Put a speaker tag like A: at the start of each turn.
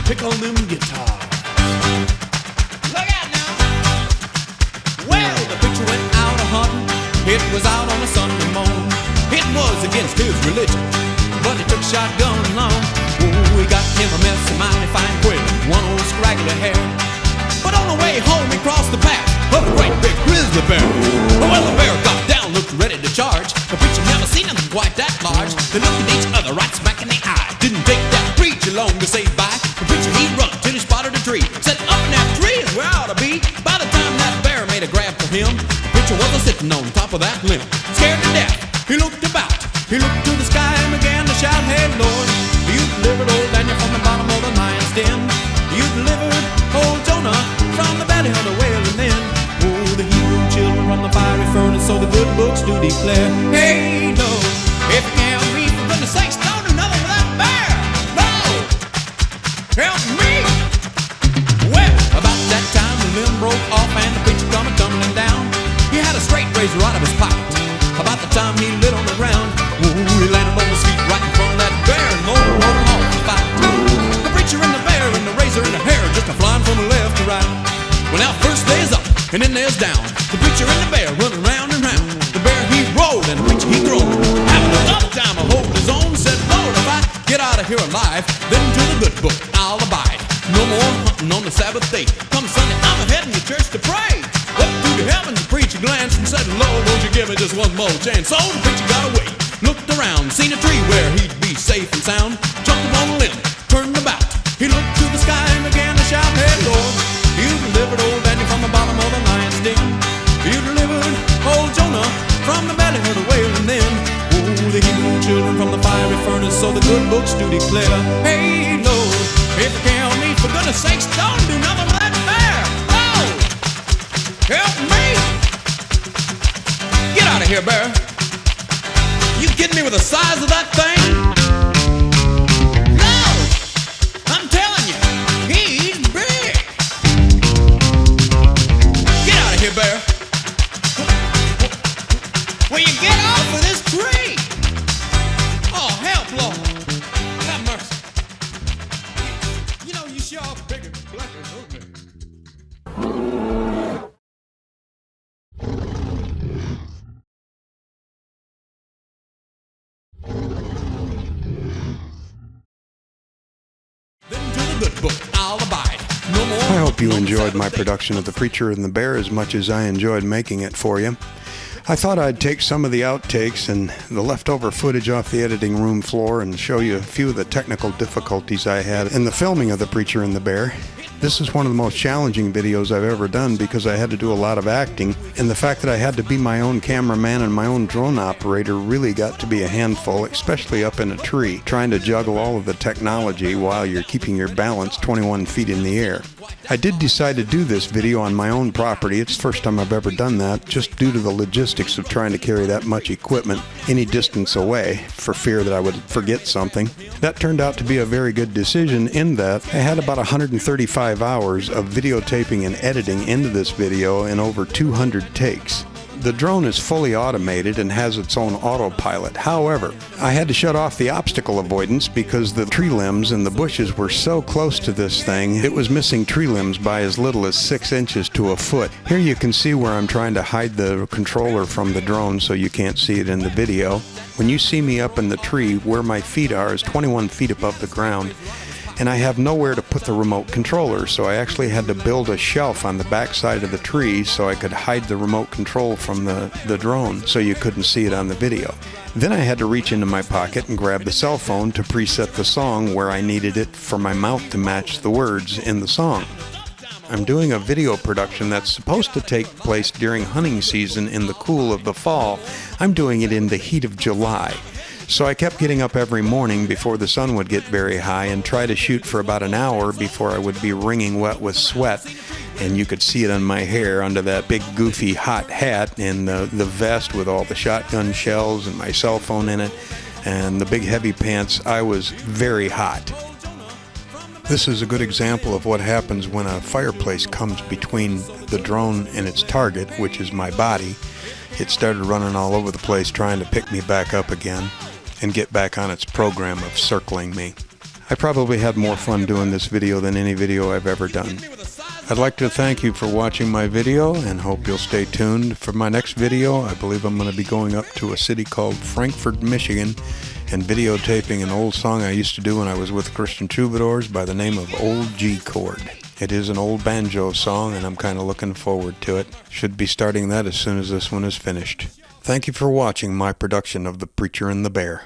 A: pick on them guitar. Look out now. Well, the preacher went out a-hunting. It was out on a Sunday morning. It was against his religion, but he took shotgun along. Oh, he got him a mess of mighty fine quail, one old scraggly hair. But on the way home, he crossed the path of a great big grizzly bear. Well, the bear got down, looked ready to charge. The preacher never seen him quite that large. They looked at each other right smack in the eye. Didn't take that preacher long to say bye. The preacher, he run till he spotted a tree. Said, up in that tree is where I ought to be. By the time that bear made a grab for him, the preacher was sitting on top of that limb. Scared to death, he looked about. He looked to the sky and began to shout, hey Lord, you delivered old Daniel from the bottom of the lion's den. You delivered old Jonah from the belly of the whale, and then, oh, the Hebrew children from the fiery furnace, so the good books do declare. Hey Lord, if you can't help me, for goodness sakes, don't do nothing for that bear. Lord, help me. Well, about that time the limb broke off and the preacher come tumbling down. He had a straight razor out of his pocket. About the time he lit on the ground, ooh, he landed on his feet right in front of that bear and rolled off the fight. The preacher and the bear and the razor and the hair just a-flying from the left to right. Well, now first there's up and then there's down. The preacher and the bear running round and round. The bear he rolled and the preacher he groaned. Having another time of holding his own, said, Lord, if I get out of here alive, then to the good book I'll abide. No more hunting on the Sabbath day. Come Sunday, I'm heading to church to pray. Up to the heavens, the preacher glanced and said, Lord, won't you give me just one more chance? So the preacher got away, looked around, seen a tree where he'd be safe and sound, jumped upon a limb, turned about. He looked to the sky and began to shout, hey Lord, you delivered old Daniel from the bottom of the lion's den. You delivered old Jonah from the belly of the whale, and then, oh, the Hebrew children from the fiery furnace, so the good books do declare. Hey Lord, if you can't help me, for goodness sakes, don't do nothing for that bear. Lord, help me. Get out of here, bear. You kidding me with the size of that thing? No, I'm telling you, he's big. Get out of here, bear. Will you get off of this tree? Oh, help, Lord. Have mercy. You know, you sure are bigger, blacker, okay.
B: I hope you enjoyed my production of The Preacher and the Bear as much as I enjoyed making it for you. I thought I'd take some of the outtakes and the leftover footage off the editing room floor and show you a few of the technical difficulties I had in the filming of The Preacher and the Bear. This is one of the most challenging videos I've ever done because I had to do a lot of acting, and the fact that I had to be my own cameraman and my own drone operator really got to be a handful, especially up in a tree, trying to juggle all of the technology while you're keeping your balance 21 feet in the air. I did decide to do this video on my own property. It's the first time I've ever done that, just due to the logistics of trying to carry that much equipment any distance away for fear that I would forget something. That turned out to be a very good decision in that I had about 135 hours of videotaping and editing into this video in over 200 takes. The drone is fully automated and has its own autopilot. However, I had to shut off the obstacle avoidance because the tree limbs and the bushes were so close to this thing, it was missing tree limbs by as little as 6 inches to a foot. Here you can see where I'm trying to hide the controller from the drone so you can't see it in the video. When you see me up in the tree, where my feet are is 21 feet above the ground, and I have nowhere to put the remote controller, so I actually had to build a shelf on the back side of the tree so I could hide the remote control from the drone so you couldn't see it on the video. Then I had to reach into my pocket and grab the cell phone to preset the song where I needed it for my mouth to match the words in the song. I'm doing a video production that's supposed to take place during hunting season in the cool of the fall. I'm doing it in the heat of July. So I kept getting up every morning before the sun would get very high and try to shoot for about an hour before I would be wringing wet with sweat. And you could see it on my hair under that big goofy hot hat and the vest with all the shotgun shells and my cell phone in it and the big heavy pants. I was very hot. This is a good example of what happens when a fireplace comes between the drone and its target, which is my body. It started running all over the place trying to pick me back up again and get back on its program of circling me. I probably had more fun doing this video than any video I've ever done. I'd like to thank you for watching my video and hope you'll stay tuned for my next video. I believe I'm going to be going up to a city called Frankfort, Michigan, and videotaping an old song I used to do when I was with Christian Troubadours by the name of Old G Chord. It is an old banjo song, and I'm kind of looking forward to it. Should be starting that as soon as this one is finished. Thank you for watching my production of The Preacher and the Bear.